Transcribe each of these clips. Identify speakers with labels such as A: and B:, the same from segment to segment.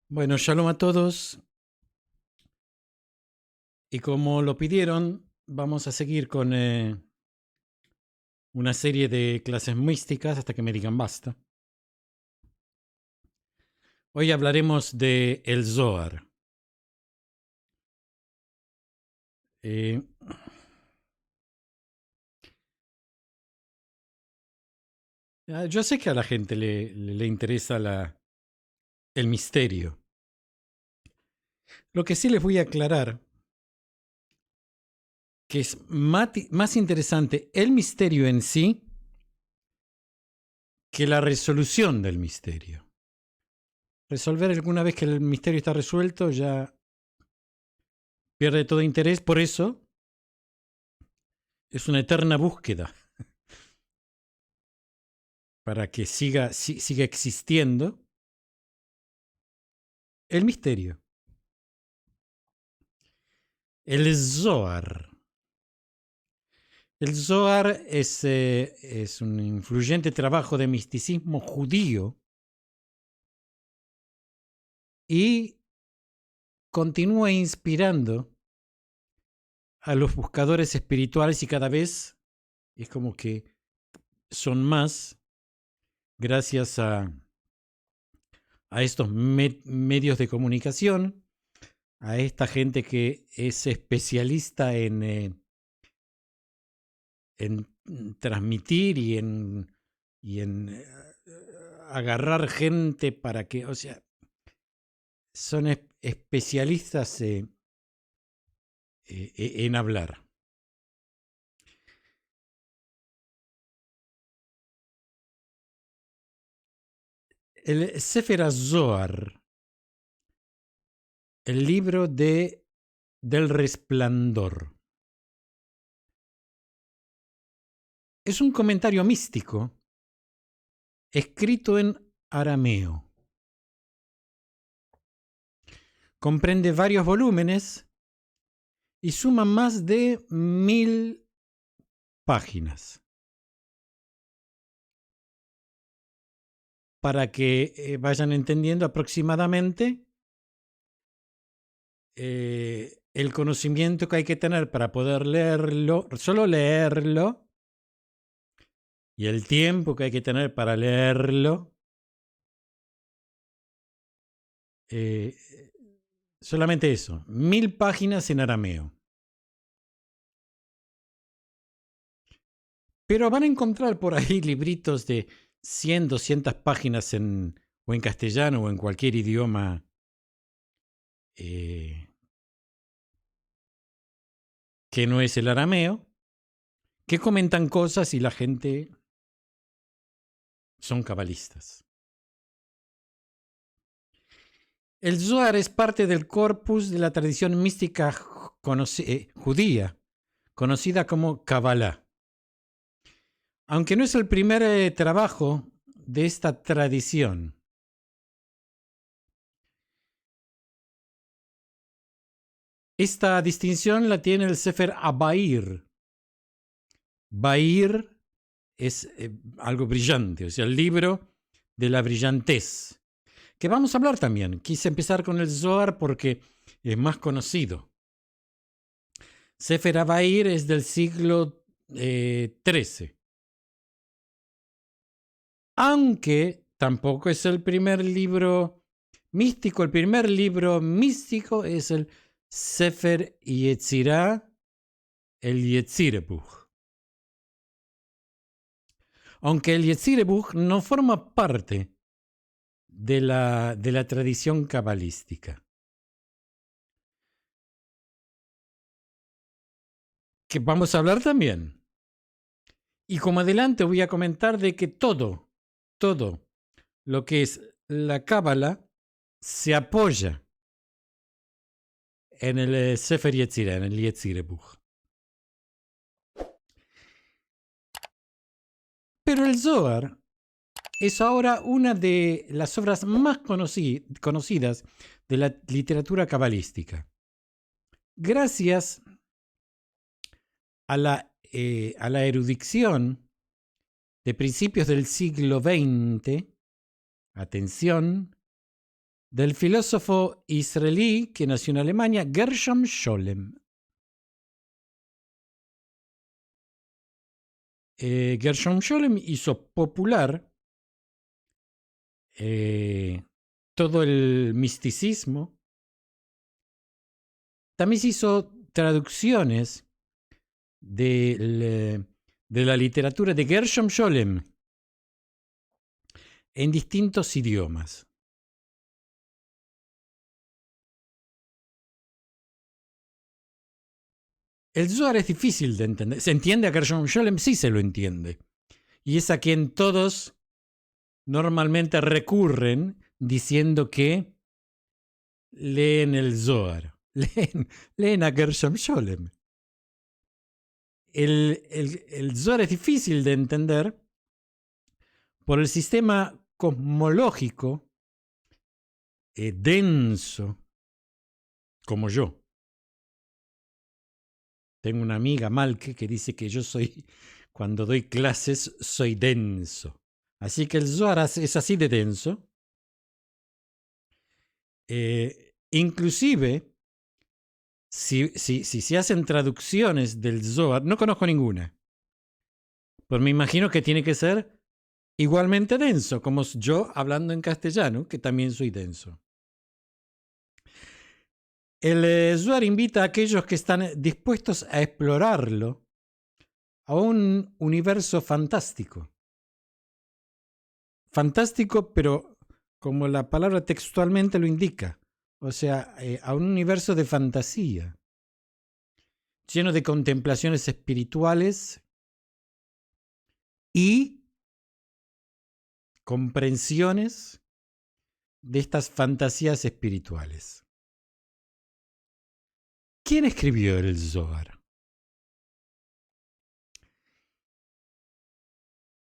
A: Bueno, shalom a todos. Y como lo pidieron, vamos a seguir con una serie de clases místicas hasta que me digan basta. Hoy hablaremos de el Zohar. Eh, yo sé que a la gente le interesa el misterio. Lo que sí les voy a aclarar que es más interesante el misterio en sí que la resolución del misterio. Resolver alguna vez que el misterio está resuelto ya pierde todo interés, por eso es una eterna búsqueda para que siga existiendo el misterio. El Zohar. El Zohar es un influyente trabajo de misticismo judío y continúa inspirando a los buscadores espirituales y cada vez es como que son más gracias a estos medios de comunicación, a esta gente que es especialista en transmitir y en agarrar gente para que, o sea, son especialistas en hablar. El Sefer Zohar, el libro del resplandor, es un comentario místico escrito en arameo. Comprende varios volúmenes y suma más de 1000 páginas. Para que vayan entendiendo aproximadamente el conocimiento que hay que tener para poder leerlo, solo leerlo, y el tiempo que hay que tener para leerlo, eh, solamente eso, 1000 páginas en arameo. Pero van a encontrar por ahí libritos de 100, 200 páginas o en castellano o en cualquier idioma eh, que no es el arameo, que comentan cosas y la gente son cabalistas. El Zohar es parte del corpus de la tradición mística judía, conocida como Kabbalah. Aunque no es el primer trabajo de esta tradición. Esta distinción la tiene el Sefer Abair. Bair es algo brillante, o sea, el libro de la brillantez. Que vamos a hablar también. Quise empezar con el Zohar porque es más conocido. Sefer Abair es del siglo XIII. Aunque tampoco es el primer libro místico. El primer libro místico es el Sefer Yetzirah, el Yetzirebuch. Aunque el Yetzirebuch no forma parte de la tradición cabalística. Que vamos a hablar también. Y como adelante voy a comentar de que todo lo que es la cábala se apoya en el Sefer Yetzirah, en el Yetzirebuch. Pero el Zohar es ahora una de las obras más conocidas de la literatura cabalística. Gracias a la erudición de principios del siglo XX, atención, del filósofo israelí que nació en Alemania, Gershom Scholem. Gershom Scholem hizo popular todo el misticismo. También se hizo traducciones de la literatura de Gershom Scholem en distintos idiomas. El Zohar es difícil de entender. ¿Se entiende a Gershom Scholem? Sí se lo entiende. Y es a quien todos normalmente recurren diciendo que leen el Zohar. Leen a Gershom Scholem. El Zohar es difícil de entender por el sistema cosmológico denso como yo. Tengo una amiga, Malke, que dice que yo soy, cuando doy clases, soy denso. Así que el Zohar es así de denso. Inclusive, si se hacen traducciones del Zohar, no conozco ninguna, pero me imagino que tiene que ser igualmente denso, como yo hablando en castellano, que también soy denso. El Zohar invita a aquellos que están dispuestos a explorarlo a un universo fantástico. Fantástico, pero como la palabra textualmente lo indica, o sea, a un universo de fantasía, lleno de contemplaciones espirituales y comprensiones de estas fantasías espirituales. ¿Quién escribió el Zohar?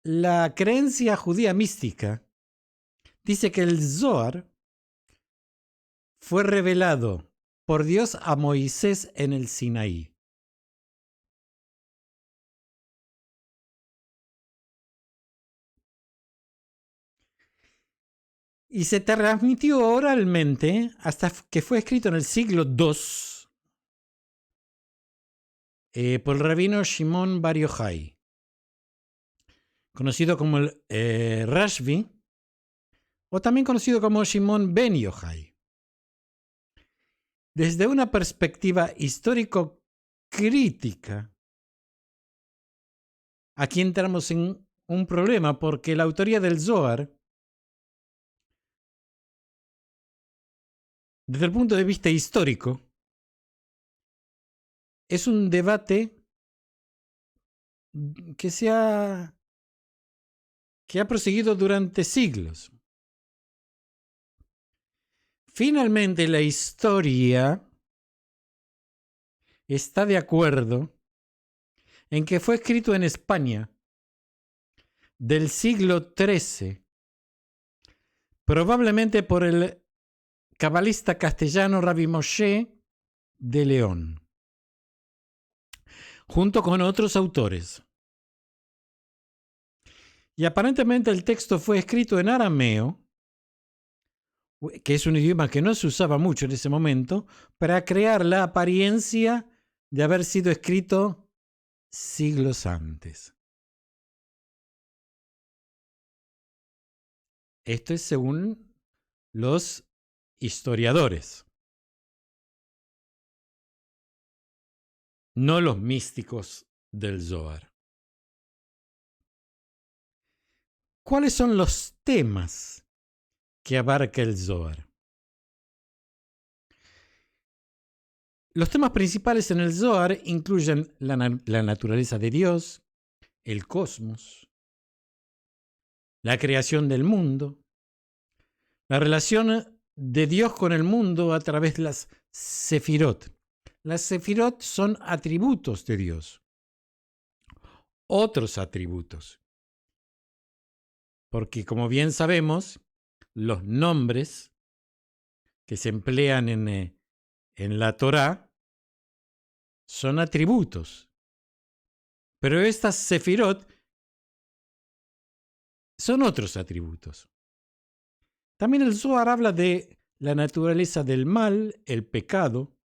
A: La creencia judía mística dice que el Zohar fue revelado por Dios a Moisés en el Sinaí. Y se transmitió oralmente hasta que fue escrito en el siglo II por el rabino Shimon Bar Yochai, conocido como el Rashbi, o también conocido como Shimon ben Yochai. Desde una perspectiva histórico-crítica, aquí entramos en un problema porque la autoría del Zohar, desde el punto de vista histórico, es un debate que ha proseguido durante siglos. Finalmente, la historia está de acuerdo en que fue escrito en España del siglo XIII, probablemente por el cabalista castellano Rabbi Moshe de León, junto con otros autores. Y aparentemente el texto fue escrito en arameo, que es un idioma que no se usaba mucho en ese momento, para crear la apariencia de haber sido escrito siglos antes. Esto es según los historiadores, no los místicos del Zohar. ¿Cuáles son los temas que abarca el Zohar? Los temas principales en el Zohar incluyen la naturaleza de Dios, el cosmos, la creación del mundo, la relación de Dios con el mundo a través de las sefirot. Las sefirot son atributos de Dios, otros atributos. Porque como bien sabemos, los nombres que se emplean en la Torá son atributos. Pero estas sefirot son otros atributos. También el Zohar habla de la naturaleza del mal, el pecado.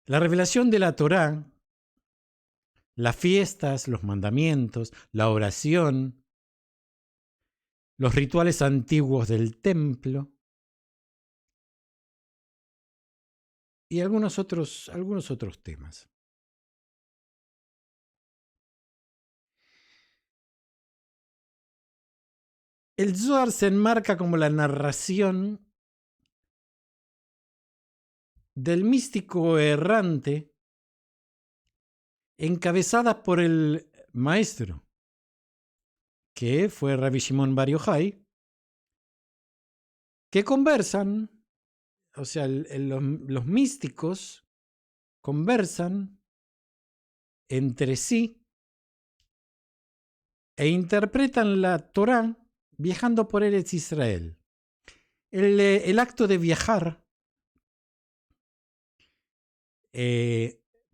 A: La revelación de la Torá, las fiestas, los mandamientos, la oración, los rituales antiguos del templo y algunos otros temas. El Zohar se enmarca como la narración del místico errante encabezada por el maestro, que fue Rabbi Shimon Bar Yochai, que conversan, o sea, los místicos conversan entre sí e interpretan la Torá viajando por Eretz Israel. El acto de viajar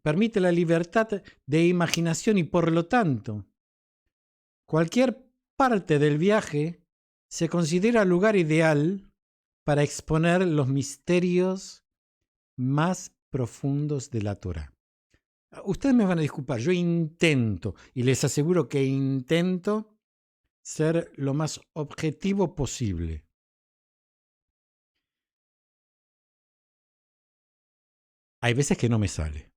A: permite la libertad de imaginación y por lo tanto, cualquier parte del viaje se considera lugar ideal para exponer los misterios más profundos de la Torá. Ustedes me van a disculpar, yo intento, y les aseguro que intento ser lo más objetivo posible. Hay veces que no me sale.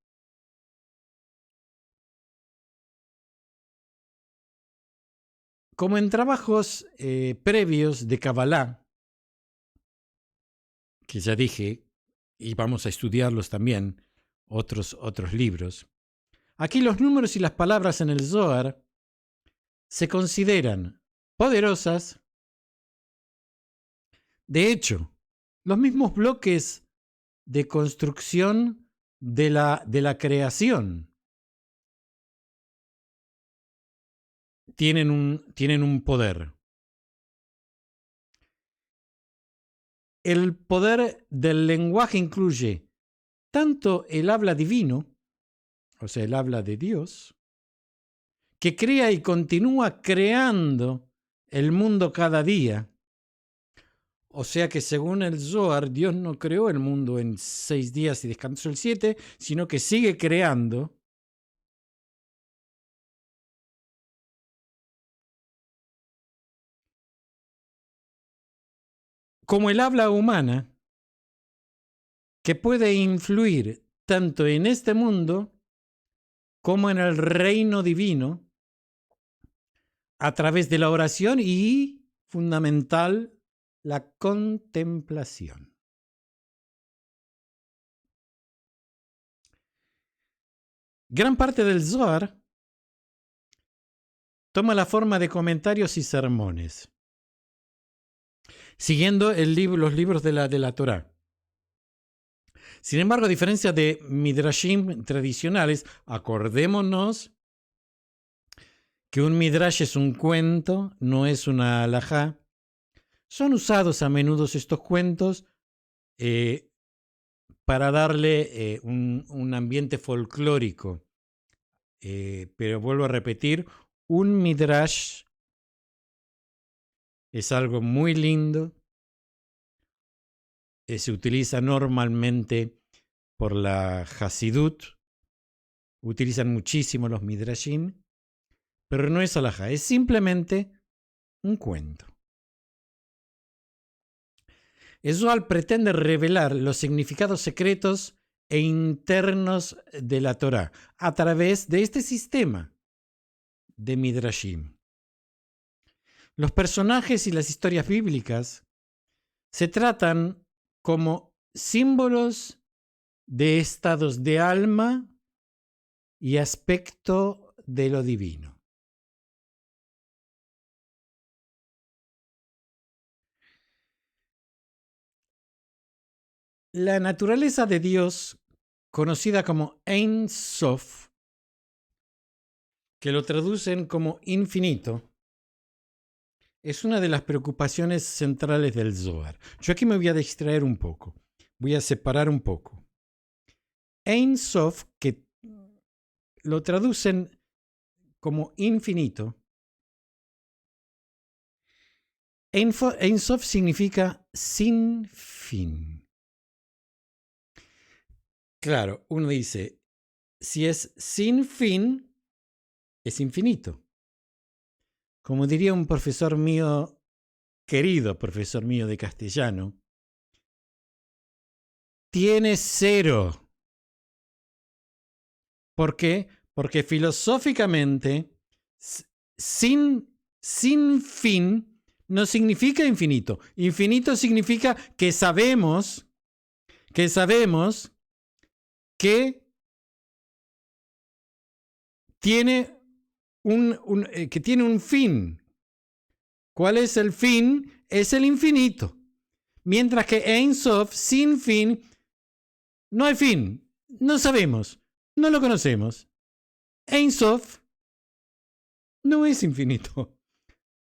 A: Como en trabajos previos de Kabbalah, que ya dije, y vamos a estudiarlos también, otros libros, aquí los números y las palabras en el Zohar se consideran poderosas. De hecho, los mismos bloques de construcción de la creación tienen un poder. El poder del lenguaje incluye tanto el habla divino, o sea, el habla de Dios, que crea y continúa creando el mundo cada día. O sea que según el Zohar, Dios no creó el mundo en 6 días y descansó el 7, sino que sigue creando. Como el habla humana, que puede influir tanto en este mundo como en el reino divino a través de la oración y, fundamental, la contemplación. Gran parte del Zohar toma la forma de comentarios y sermones, siguiendo los libros de la Torá. Sin embargo, a diferencia de midrashim tradicionales, acordémonos que un midrash es un cuento, no es una halajá. Son usados a menudo estos cuentos para darle un ambiente folclórico. Pero vuelvo a repetir, un midrash es algo muy lindo. Se utiliza normalmente por la Hasidut. Utilizan muchísimo los midrashim. Pero no es halajá, es simplemente un cuento. El Zohar pretende revelar los significados secretos e internos de la Torá a través de este sistema de midrashim. Los personajes y las historias bíblicas se tratan como símbolos de estados de alma y aspecto de lo divino. La naturaleza de Dios, conocida como Ein Sof, que lo traducen como infinito, es una de las preocupaciones centrales del Zohar. Yo aquí me voy a distraer un poco, voy a separar un poco. Ein Sof, que lo traducen como infinito, Ein Sof significa sin fin. Claro, uno dice, si es sin fin, es infinito. Como diría un profesor mío, querido profesor mío de castellano, tiene cero. ¿Por qué? Porque filosóficamente, sin fin no significa infinito. Infinito significa que sabemos que tiene que tiene un fin. ¿Cuál es el fin? Es el infinito. Mientras que Ein Sof, sin fin, no hay fin. No sabemos. No lo conocemos. Ein Sof no es infinito.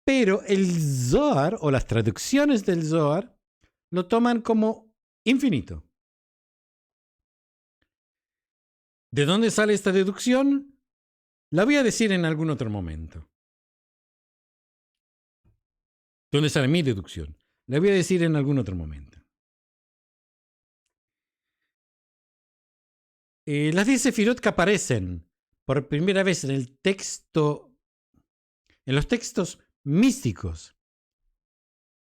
A: Pero el Zohar, o las traducciones del Zohar, lo toman como infinito. ¿De dónde sale esta deducción? La voy a decir en algún otro momento. ¿Dónde sale mi deducción? La voy a decir en algún otro momento. Las 10 sefirot que aparecen por primera vez en el texto, en los textos místicos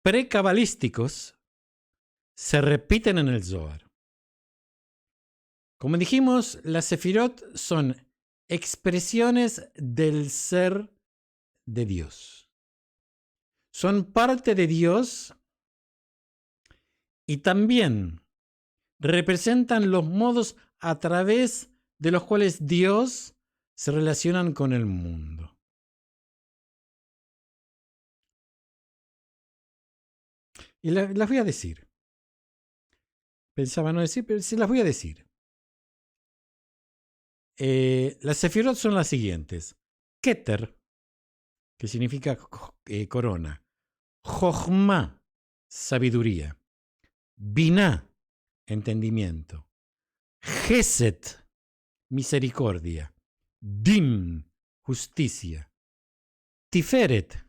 A: precabalísticos, se repiten en el Zohar. Como dijimos, las sefirot son expresiones del ser de Dios. Son parte de Dios y también representan los modos a través de los cuales Dios se relaciona con el mundo. Y las voy a decir. Pensaba no decir, pero sí las voy a decir. Las sefirot son las siguientes. Keter, que significa corona. Jochma, sabiduría. Binah, entendimiento. Geset, misericordia. Din, justicia. Tiferet,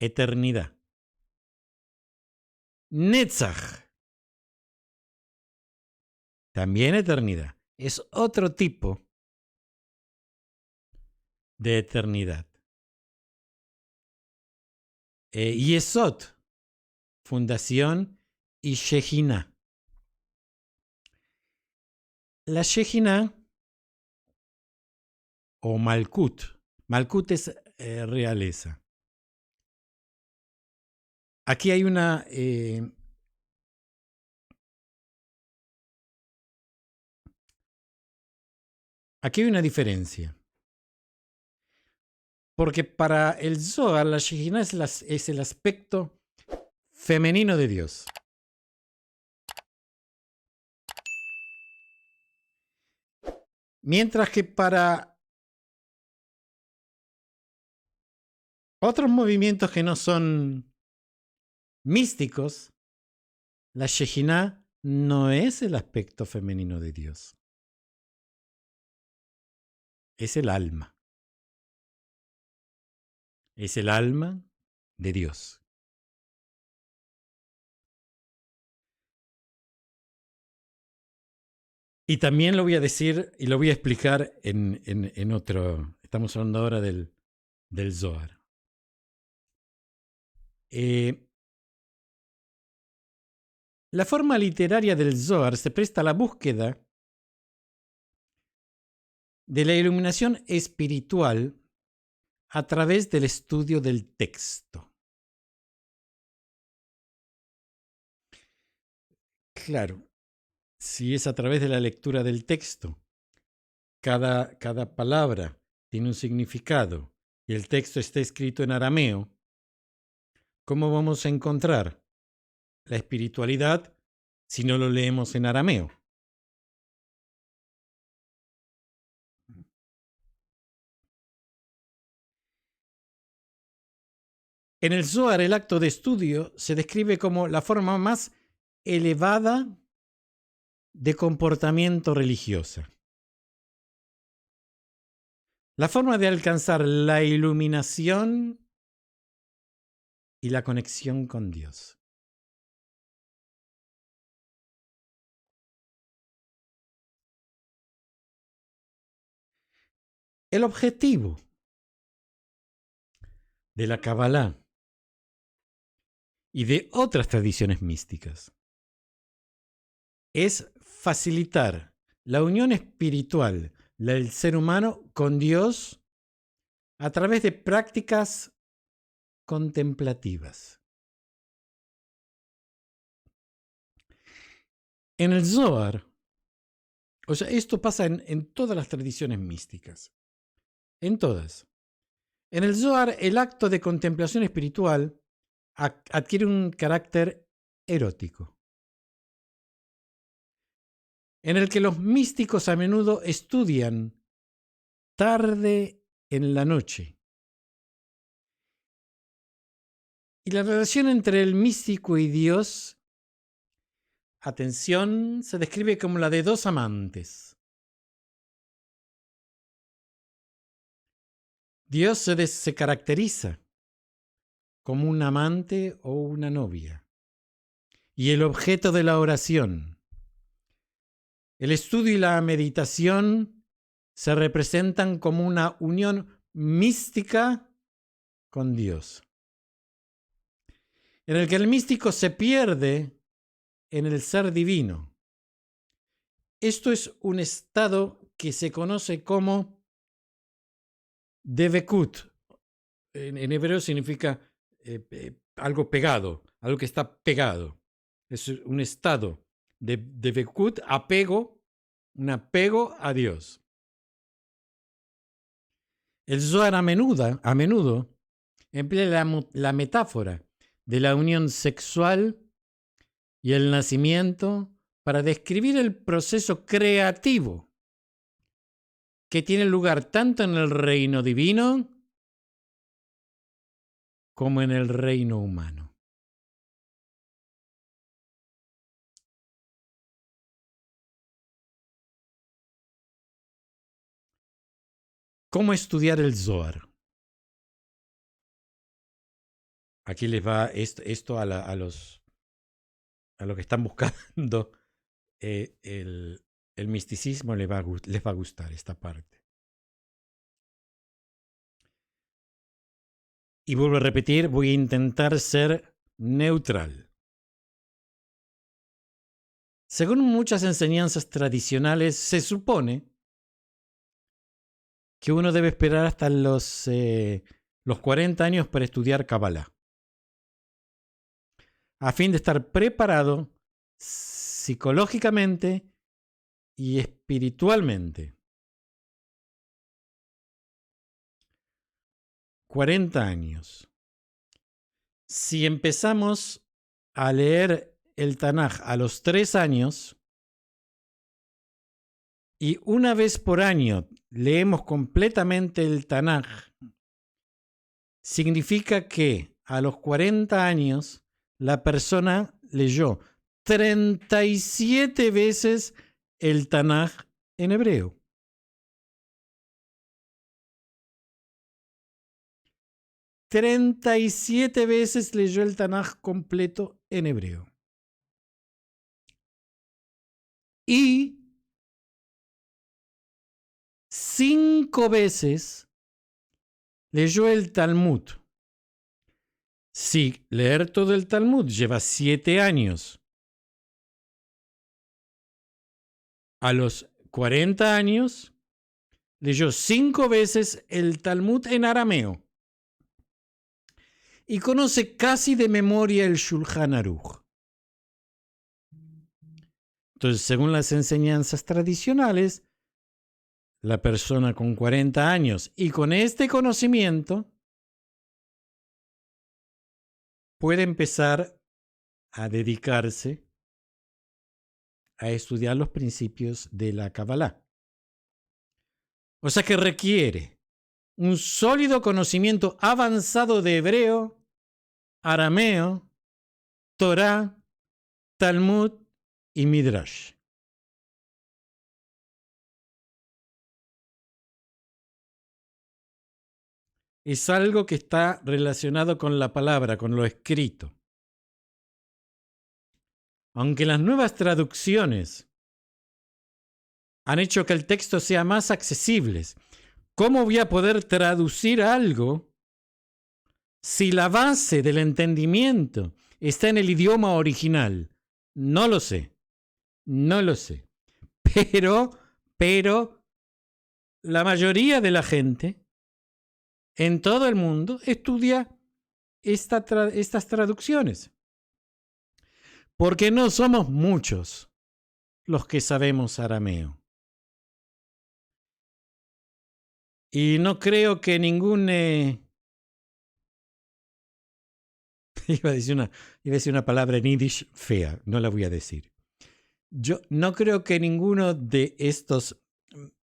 A: eternidad. Netzach, también eternidad. Es otro tipo de eternidad. Yesod, fundación, y Shejina. La Shejina, o Malkut. Malkut es realeza. Aquí hay una... aquí hay una diferencia. Porque para el Zohar, la Shejina es el aspecto femenino de Dios. Mientras que para otros movimientos que no son místicos, la Shejina no es el aspecto femenino de Dios. Es el alma. Es el alma de Dios. Y también lo voy a decir y lo voy a explicar en otro. Estamos hablando ahora del Zohar. La forma literaria del Zohar se presta a la búsqueda de la iluminación espiritual a través del estudio del texto. Claro, si es a través de la lectura del texto, cada palabra tiene un significado y el texto está escrito en arameo, ¿cómo vamos a encontrar la espiritualidad si no lo leemos en arameo? En el Zohar, el acto de estudio se describe como la forma más elevada de comportamiento religiosa. la forma de alcanzar la iluminación y la conexión con Dios. El objetivo de la Kabbalah y de otras tradiciones místicas es facilitar la unión espiritual del ser humano con Dios a través de prácticas contemplativas. En el Zohar, o sea, esto pasa en todas las tradiciones místicas, en todas. En el Zohar, el acto de contemplación espiritual adquiere un carácter erótico, en el que los místicos a menudo estudian tarde en la noche. Y la relación entre el místico y Dios, atención, se describe como la de dos amantes. Dios se caracteriza como un amante o una novia. Y el objeto de la oración, el estudio y la meditación se representan como una unión mística con Dios, en el que el místico se pierde en el ser divino. Esto es un estado que se conoce como devekut. En hebreo significa algo pegado, algo que está pegado. Es un estado de devekut, apego, un apego a Dios. El Zohar a menudo emplea la metáfora de la unión sexual y el nacimiento para describir el proceso creativo que tiene lugar tanto en el reino divino como en el reino humano. ¿Cómo estudiar el Zohar? Aquí les va esto a los que están buscando el misticismo, les va a gustar esta parte. Y vuelvo a repetir, voy a intentar ser neutral. Según muchas enseñanzas tradicionales, se supone que uno debe esperar hasta los 40 años para estudiar Kabbalah, a fin de estar preparado psicológicamente y espiritualmente. 40 años. Si empezamos a leer el Tanaj a los 3 años y una vez por año leemos completamente el Tanaj, significa que a los 40 años la persona leyó 37 veces el Tanaj en hebreo. 37 veces leyó el Tanaj completo en hebreo. Y 5 veces leyó el Talmud. Si leer todo el Talmud lleva 7 años, a los 40 años leyó 5 veces el Talmud en arameo y conoce casi de memoria el Shulchan Aruch. Entonces, según las enseñanzas tradicionales, la persona con 40 años y con este conocimiento puede empezar a dedicarse a estudiar los principios de la Kabbalah. O sea que requiere un sólido conocimiento avanzado de hebreo, arameo, Torah, Talmud y Midrash. es algo que está relacionado con la palabra, con lo escrito. Aunque las nuevas traducciones han hecho que el texto sea más accesible, ¿cómo voy a poder traducir algo si la base del entendimiento está en el idioma original? No lo sé, no lo sé. Pero la mayoría de la gente en todo el mundo estudia estas traducciones. Porque no somos muchos los que sabemos arameo. Y no creo que ningún... iba a decir una palabra en yiddish fea, no la voy a decir. Yo no creo que ninguno de estos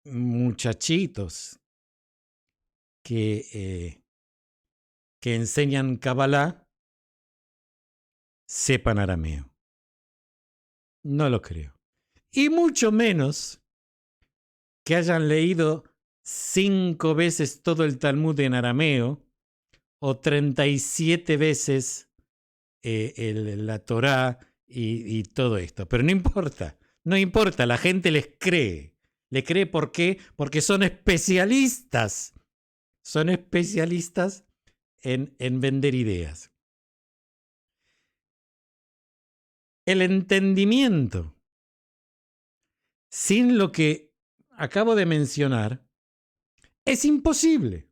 A: muchachitos que enseñan Kabbalah sepan arameo. No lo creo. Y mucho menos que hayan leído 5 veces todo el Talmud en arameo o 37 veces la Torá y todo esto. Pero no importa, no importa, la gente les cree. ¿Le cree por qué? Porque son especialistas. Son especialistas en vender ideas. El entendimiento sin lo que acabo de mencionar es imposible,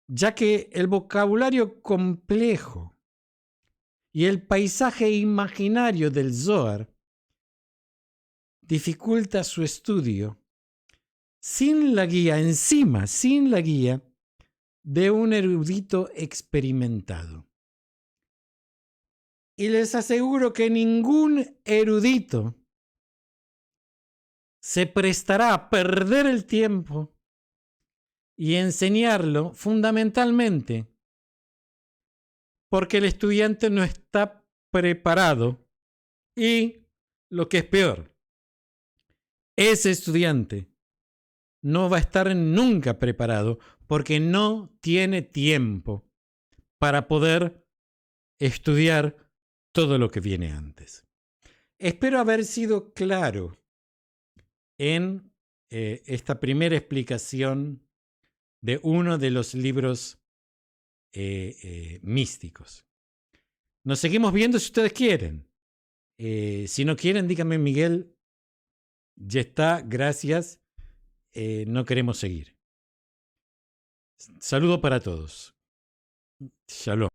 A: ya que el vocabulario complejo y el paisaje imaginario del Zohar dificulta su estudio sin la guía, sin la guía de un erudito experimentado. Y les aseguro que ningún erudito se prestará a perder el tiempo y enseñarlo fundamentalmente porque el estudiante no está preparado y, lo que es peor, ese estudiante no va a estar nunca preparado porque no tiene tiempo para poder estudiar todo lo que viene antes. Espero haber sido claro en esta primera explicación de uno de los libros místicos. Nos seguimos viendo si ustedes quieren. Si no quieren, díganme, Miguel, ya está, gracias, no queremos seguir. Saludo para todos. Shalom.